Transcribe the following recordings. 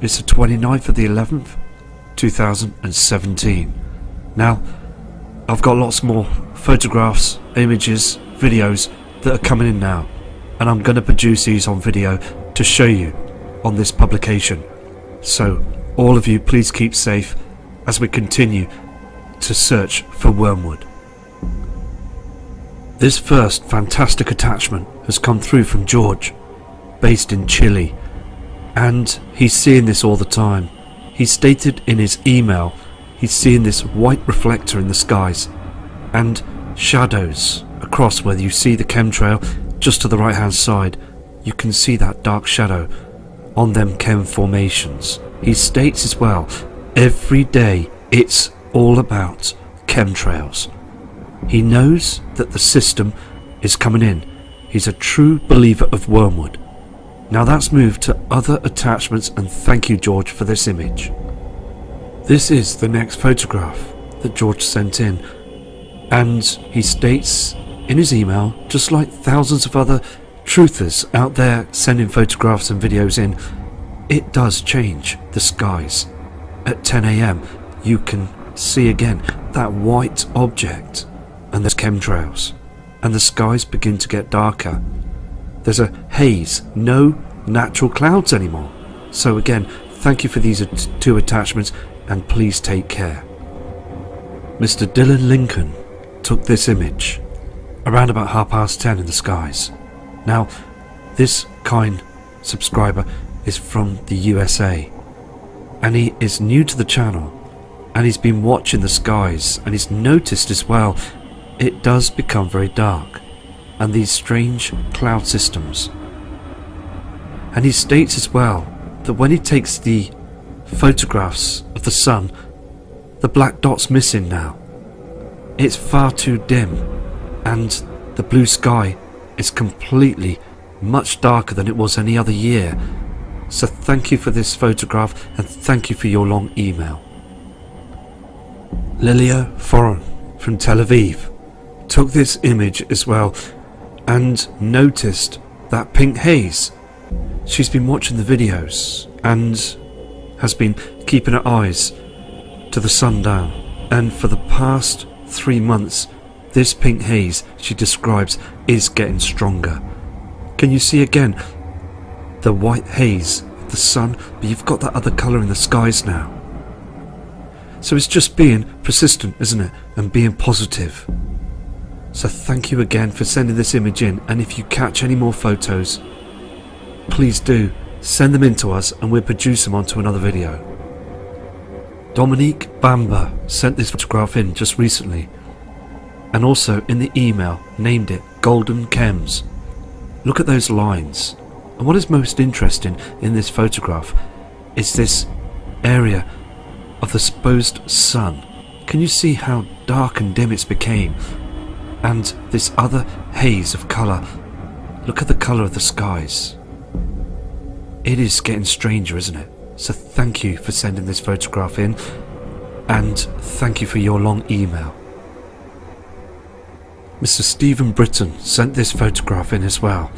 It's the 29th of the 11th, 2017. Now, I've got lots more photographs, images, videos that are coming in now, and I'm going to produce these on video to show you on this publication. So, all of you, please keep safe as we continue to search for wormwood. This first fantastic attachment has come through from George, based in Chile, and he's seeing this all the time. He stated in his email he's seeing this white reflector in the skies and shadows across where you see the chemtrail just to the right hand side. You can see that dark shadow on them chem formations. He states as well, every day it's all about chemtrails. He knows that the system is coming in. He's a true believer of wormwood. Now that's moved to other attachments, and thank you, George, for this image. This is the next photograph that George sent in, and he states in his email, just like thousands of other truthers out there sending photographs and videos in, it does change the skies. At 10 AM you can see again that white object, and there's chemtrails, and the skies begin to get darker. There's a haze, no natural clouds anymore. So again, thank you for these two attachments, and please take care. Mr. Dylan Lincoln took this image around about 10:30 in the skies. Now, this kind subscriber is from the USA, and he is new to the channel, and he's been watching the skies, and he's noticed as well it does become very dark, and these strange cloud systems. And he states as well that when he takes the photographs of the sun, the black dot's missing now. It's far too dim, and the blue sky is completely much darker than it was any other year. So thank you for this photograph, and thank you for your long email. Lilia Foran from Tel Aviv took this image as well and noticed that pink haze. She's been watching the videos and has been keeping her eyes to the sundown, and for the past 3 months this pink haze, she describes, is getting stronger. Can you see again the white haze of the sun, but you've got that other colour in the skies now. So it's just being persistent, isn't it, and being positive. So thank you again for sending this image in, and if you catch any more photos, please do send them in to us and we'll produce them onto another video. Dominique Bamba sent this photograph in just recently, and also in the email named it Golden Chems. Look at those lines, and what is most interesting in this photograph is this area of the supposed sun. Can you see how dark and dim it's became? And this other haze of colour. Look at the colour of the skies. It is getting stranger, isn't it? So thank you for sending this photograph in, and thank you for your long email. Mr. Stephen Britton sent this photograph in as well,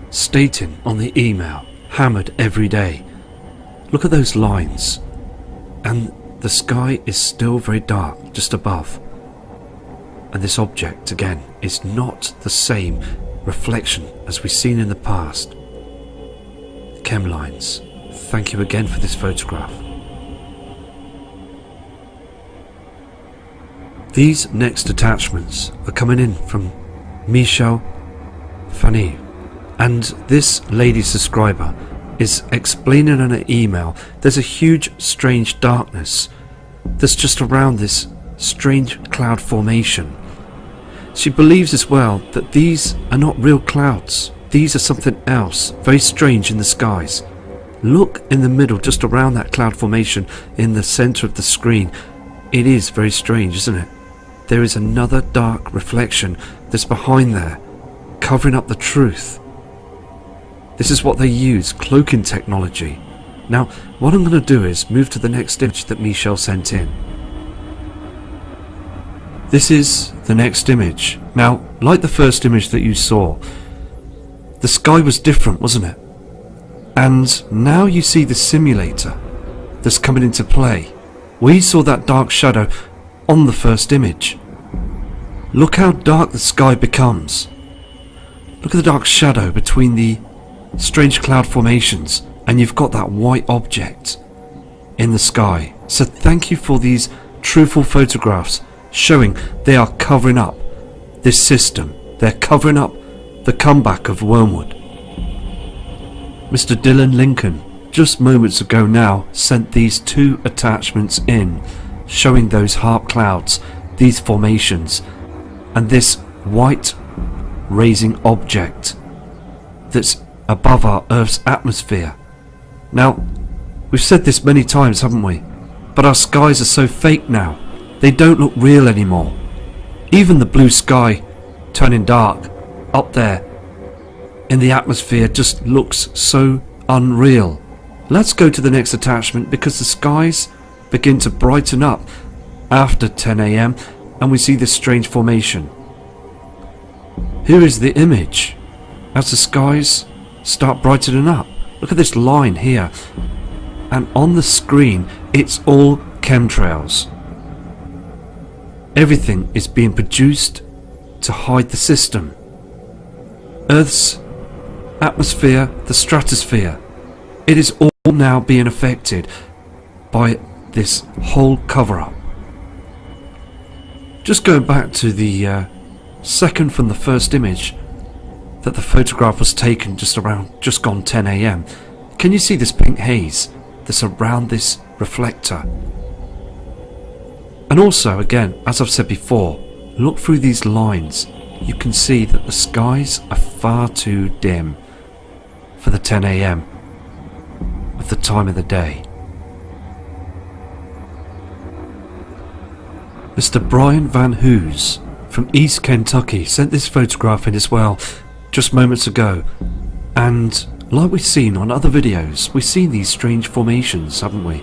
stating on the email, hammered every day. Look at those lines, and the sky is still very dark just above. And this object, again, is not the same reflection as we've seen in the past. Chem lines. Thank you again for this photograph. These next attachments are coming in from Michelle Fanny, and this lady subscriber is explaining in an email there's a huge strange darkness that's just around this strange cloud formation. She believes as well that these are not real clouds, these are something else very strange in the skies. Look in the middle, just around that cloud formation in the centre of the screen. It is very strange, isn't it? There is another dark reflection that's behind there, covering up the truth. This is what they use, cloaking technology. Now, what I'm going to do is move to the next image that Michelle sent in. This is the next image. Now, like the first image that you saw, the sky was different, wasn't it? And now you see the simulator that's coming into play. We saw that dark shadow on the first image. Look how dark the sky becomes. Look at the dark shadow between the strange cloud formations, and you've got that white object in the sky. So thank you for these truthful photographs showing they are covering up this system. They're covering up the comeback of Wormwood. Mr. Dylan Lincoln, just moments ago now, sent these 2 attachments in, showing those harp clouds, these formations, and this white raising object that's above our Earth's atmosphere. Now, we've said this many times, haven't we? But our skies are so fake now. They don't look real anymore. Even the blue sky turning dark up there in the atmosphere just looks so unreal. Let's go to the next attachment, because the skies begin to brighten up after 10 AM and we see this strange formation. Here is the image as the skies start brightening up. Look at this line here, and on the screen it's all chemtrails. Everything is being produced to hide the system. Earth's atmosphere, the stratosphere, it is all now being affected by this whole cover-up. Just going back to the second from the first image that the photograph was taken just gone 10 AM. Can you see this pink haze that's around this reflector? And also, again, as I've said before, look through these lines. You can see that the skies are far too dim for the 10 AM of the time of the day. Mr. Brian Van Hoos from East Kentucky sent this photograph in as well just moments ago, and like we've seen on other videos, we've seen these strange formations, haven't we?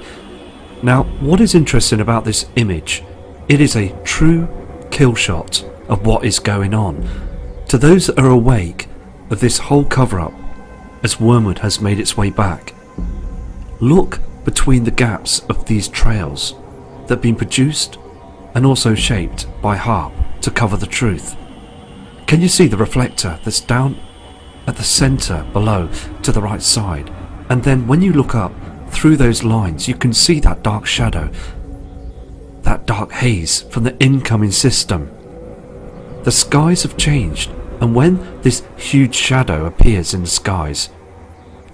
Now, what is interesting about this image, it is a true kill shot of what is going on. To those that are awake of this whole cover-up as Wormwood has made its way back, look between the gaps of these trails that have been produced and also shaped by HARP to cover the truth. Can you see the reflector that's down at the centre below to the right side? And then when you look up through those lines, you can see that dark shadow, that dark haze from the incoming system. The skies have changed, and when this huge shadow appears in the skies,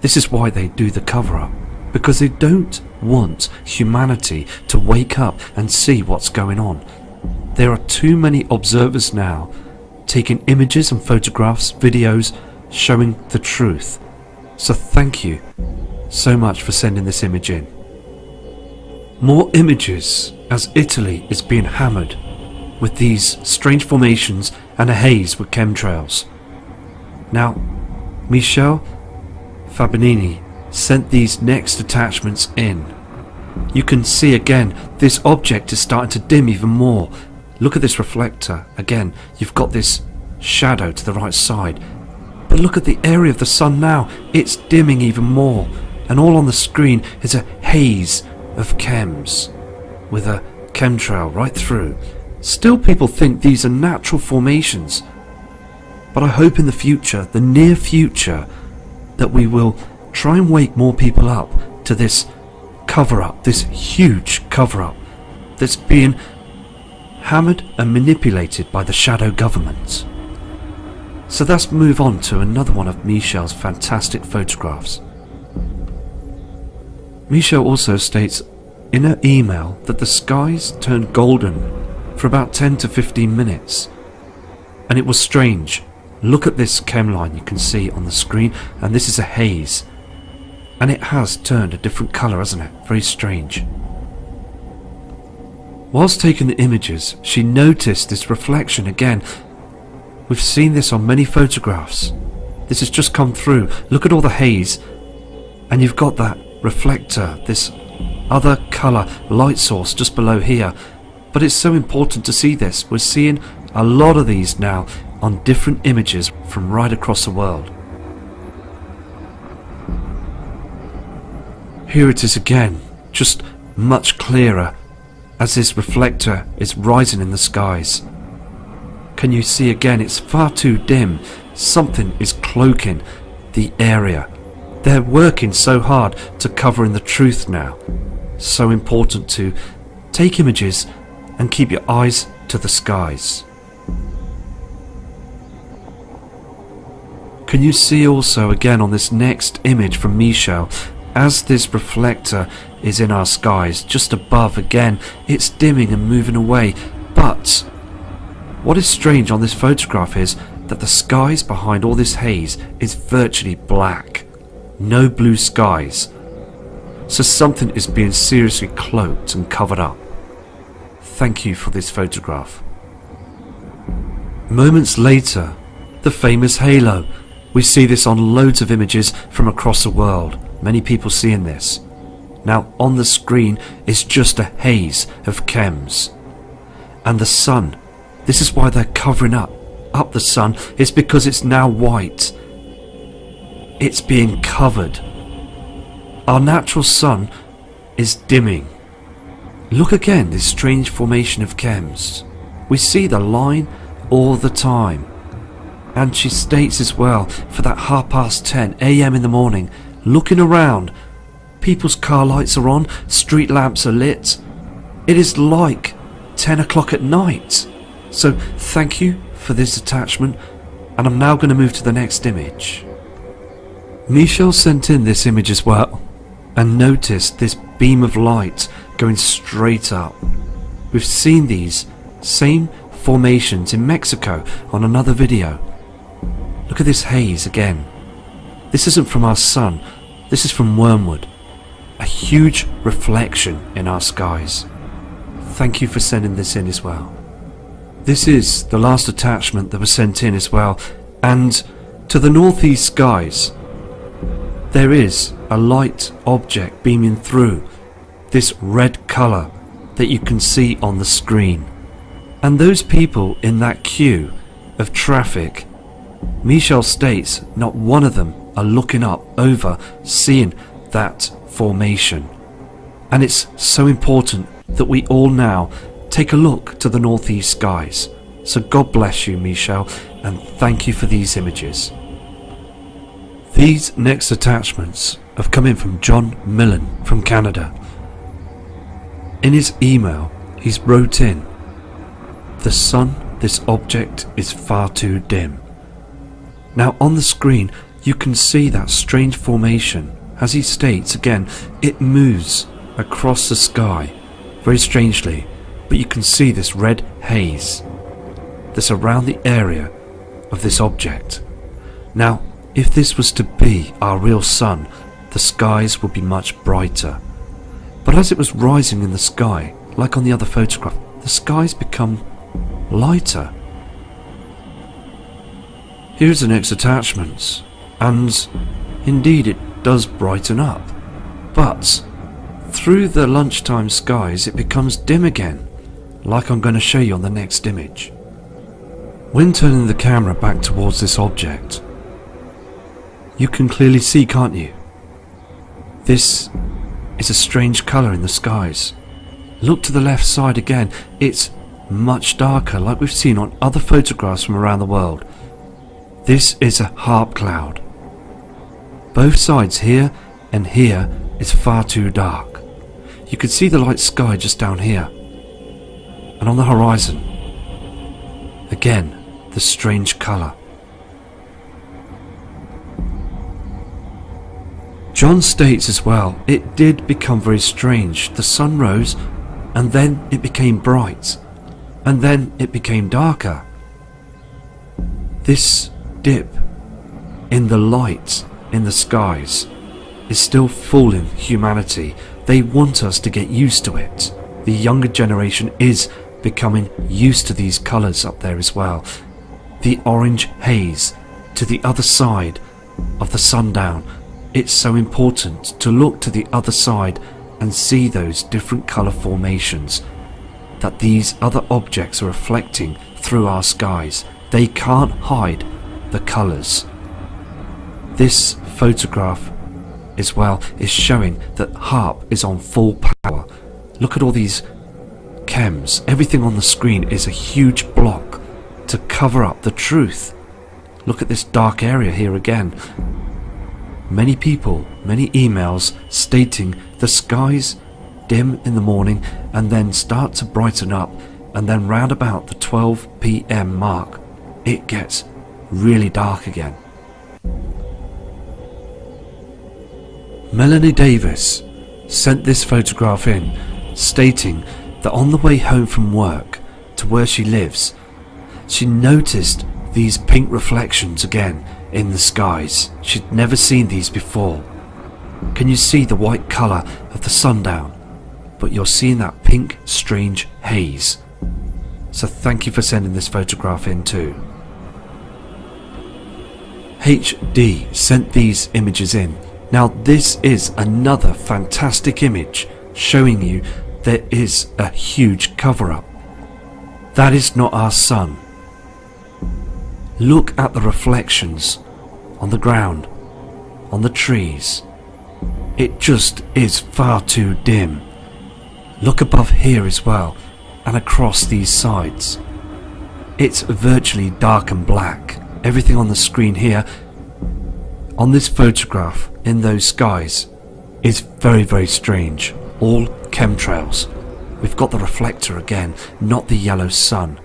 this is why they do the cover-up, because they don't want humanity to wake up and see what's going on. There are too many observers now taking images and photographs, videos showing the truth. So thank you so much for sending this image in. More images as Italy is being hammered with these strange formations and a haze with chemtrails. Now, Michel Fabinini sent these next attachments in. You can see again this object is starting to dim even more. Look at this reflector. Again, you've got this shadow to the right side, but look at the area of the sun now. It's dimming even more, and all on the screen is a haze of chems with a chemtrail right through. Still, people think these are natural formations, but I hope in the future, the near future, that we will try and wake more people up to this cover-up, this huge cover-up that's being hammered and manipulated by the shadow government. So let's move on to another one of Michel's fantastic photographs. Michel also states in her email that the skies turned golden for about 10 to 15 minutes, and it was strange. Look at this chem line you can see on the screen, and this is a haze, and it has turned a different colour, hasn't it? Very strange. Whilst taking the images, she noticed this reflection again. We've seen this on many photographs. This has just come through. Look at all the haze, and you've got that reflector, this other colour light source just below here. But it's so important to see this. We're seeing a lot of these now on different images from right across the world. Here it is again, just much clearer as this reflector is rising in the skies. Can you see again? It's far too dim. Something is cloaking the area. They're working so hard to cover in the truth now. So important to take images and keep your eyes to the skies. Can you see also again on this next image from Michel, as this reflector is in our skies just above again, it's dimming and moving away. But what is strange on this photograph is that the skies behind all this haze is virtually black. No blue skies. So something is being seriously cloaked and covered up. Thank you for this photograph. Moments later, the famous halo. We see this on loads of images from across the world. Many people seeing this. Now on the screen is just a haze of chems. And the sun. This is why they're covering up the sun. It's because it's now white. It's being covered. Our natural sun is dimming. Look again, this strange formation of chems. We see the line all the time. And she states as well, for that 10:30 AM in the morning, looking around, people's car lights are on, street lamps are lit. It is like 10 o'clock at night. So thank you for this attachment, and I'm now going to move to the next image. Michel sent in this image as well, and noticed this beam of light going straight up. We've seen these same formations in Mexico on another video. Look at this haze again. This isn't from our sun, this is from wormwood. A huge reflection in our skies. Thank you for sending this in as well. This is the last attachment that was sent in as well, and to the northeast skies there is a light object beaming through this red colour that you can see on the screen. And those people in that queue of traffic, Michel states not one of them are looking up over seeing that formation. And it's so important that we all now take a look to the northeast skies. So God bless you, Michel, and thank you for these images. These next attachments have come in from John Millen from Canada. In his email, he's wrote in, "The sun, this object is far too dim." Now on the screen, you can see that strange formation. As he states again, it moves across the sky, very strangely, but you can see this red haze that's around the area of this object. Now, if this was to be our real sun, the skies would be much brighter. But as it was rising in the sky, like on the other photograph, the skies become lighter. Here's the next attachment, and indeed it does brighten up. But through the lunchtime skies it becomes dim again, like I'm going to show you on the next image. When turning the camera back towards this object, you can clearly see, can't you? This is a strange colour in the skies. Look to the left side again, it's much darker, like we've seen on other photographs from around the world. This is a harp cloud. Both sides here and here is far too dark. You can see the light sky just down here. And on the horizon, again, the strange colour. John states as well, it did become very strange. The sun rose, and then it became bright, and then it became darker. This dip in the light in the skies is still fooling humanity. They want us to get used to it. The younger generation is becoming used to these colours up there as well. The orange haze to the other side of the sundown. It's so important to look to the other side and see those different colour formations that these other objects are reflecting through our skies. They can't hide the colours. This photograph as well is showing that HAARP is on full power. Look at all these chems. Everything on the screen is a huge block to cover up the truth. Look at this dark area here again. Many people, many emails stating the skies dim in the morning and then start to brighten up, and then round about the 12 p.m. mark it gets really dark again. Melanie Davis sent this photograph in, stating that on the way home from work to where she lives, she noticed these pink reflections again in the skies. She'd never seen these before. Can you see the white colour of the sundown? But you're seeing that pink, strange haze. So thank you for sending this photograph in too. HD sent these images in. Now this is another fantastic image showing you there is a huge cover-up. That is not our sun. Look at the reflections on the ground, on the trees. It just is far too dim. Look above here as well, and across these sides. It's virtually dark and black. Everything on the screen here, on this photograph, in those skies, is very, very strange. All chemtrails. We've got the reflector again, not the yellow sun.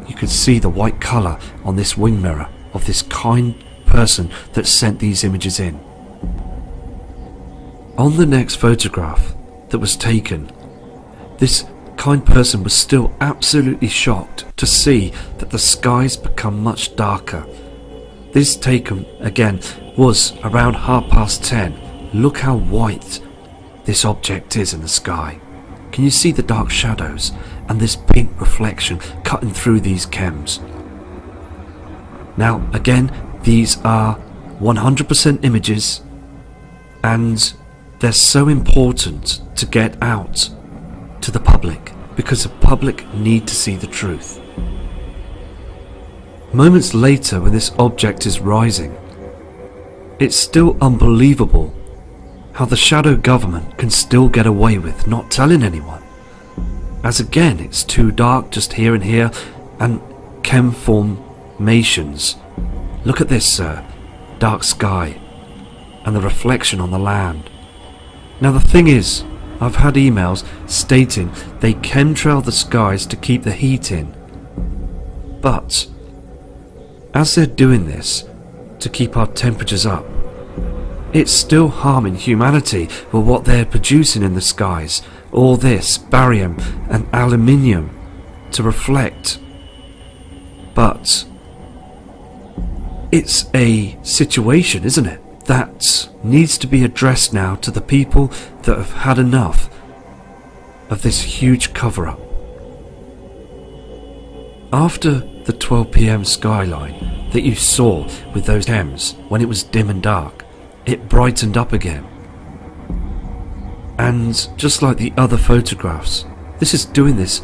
You can see the white colour on this wing mirror of this kind person that sent these images in. On the next photograph that was taken, this kind person was still absolutely shocked to see that the skies become much darker. This taken again was around 10:30. Look how white this object is in the sky. Can you see the dark shadows and this pink reflection cutting through these chems? Now again, these are 100% images, and they're so important to get out to the public because the public need to see the truth. Moments later, when this object is rising, it's still unbelievable how the shadow government can still get away with not telling anyone, as again it's too dark just here and here, and chem formations. Look at this, sir. Dark sky and the reflection on the land. Now the thing is, I've had emails stating they chemtrail the skies to keep the heat in, but as they're doing this to keep our temperatures up, it's still harming humanity with what they're producing in the skies. All this barium and aluminium to reflect. But it's a situation, isn't it, that needs to be addressed now to the people that have had enough of this huge cover-up. After the 12 p.m. skyline that you saw with those chems, when it was dim and dark, it brightened up again. And just like the other photographs, this is doing this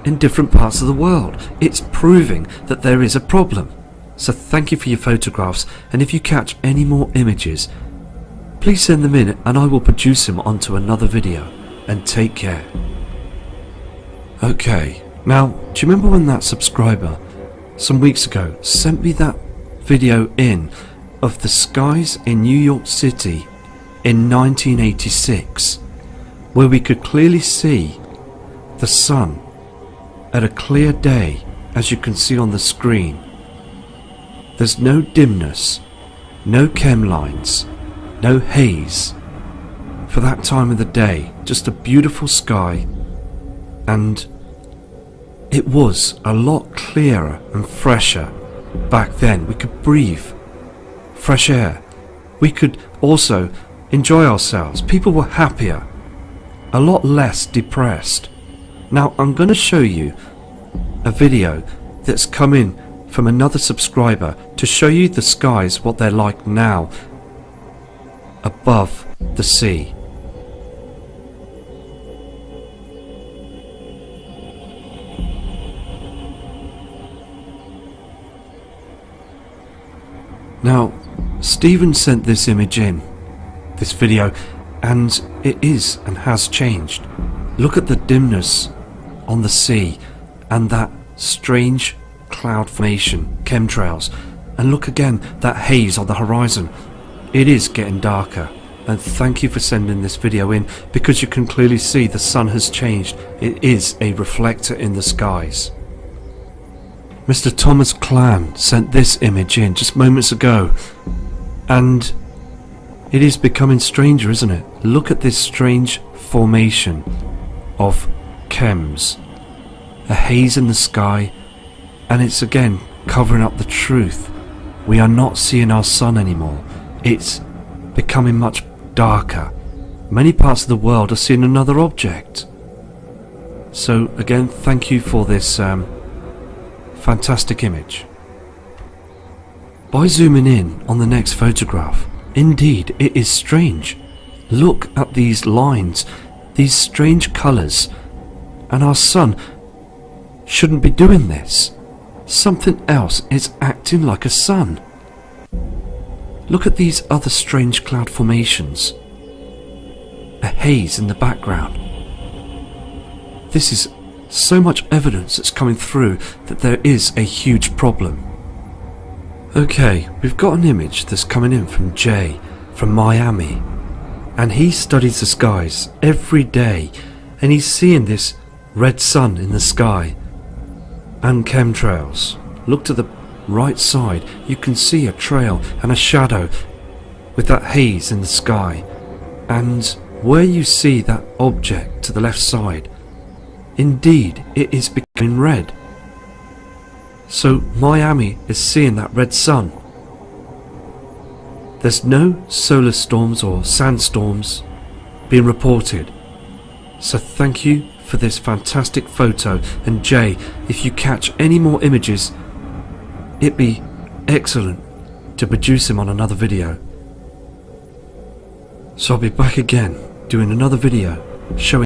in different parts of the world. It's proving that there is a problem. So thank you for your photographs, and if you catch any more images, please send them in and I will produce them onto another video. And take care. Okay, now do you remember when that subscriber some weeks ago sent me that video in of the skies in New York City in 1986, where we could clearly see the sun at a clear day, as you can see on the screen. There's no dimness, no chem lines, no haze for that time of the day, just a beautiful sky, and it was a lot clearer and fresher back then. We could breathe fresh air. We could also enjoy ourselves. People were happier, a lot less depressed. Now I'm going to show you a video that's come in from another subscriber to show you the skies, what they're like now above the sea. Now Stephen sent this image in, this video, and it is and has changed. Look at the dimness on the sea and that strange cloud formation, chemtrails, and look again, that haze on the horizon. It is getting darker, and thank you for sending this video in, because you can clearly see the sun has changed. It is a reflector in the skies. Mr. Thomas Clan sent this image in just moments ago, and it is becoming stranger, isn't it? Look at this strange formation of chems, a haze in the sky, and it's again covering up the truth. We are not seeing our sun anymore. It's becoming much darker. Many parts of the world are seeing another object. So again, thank you for this fantastic image. By zooming in on the next photograph, indeed it is strange. Look at these lines, these strange colours, and our sun shouldn't be doing this. Something else is acting like a sun. Look at these other strange cloud formations. A haze in the background. This is so much evidence that's coming through that there is a huge problem. Okay, we've got an image that's coming in from Jay from Miami, and he studies the skies every day, and he's seeing this red sun in the sky and chemtrails. Look to the right side, you can see a trail and a shadow with that haze in the sky, and where you see that object to the left side, indeed it is becoming red. So Miami is seeing that red sun. There's no solar storms or sandstorms being reported. So thank you for this fantastic photo, and Jay, if you catch any more images, it'd be excellent to produce them on another video. So I'll be back again doing another video showing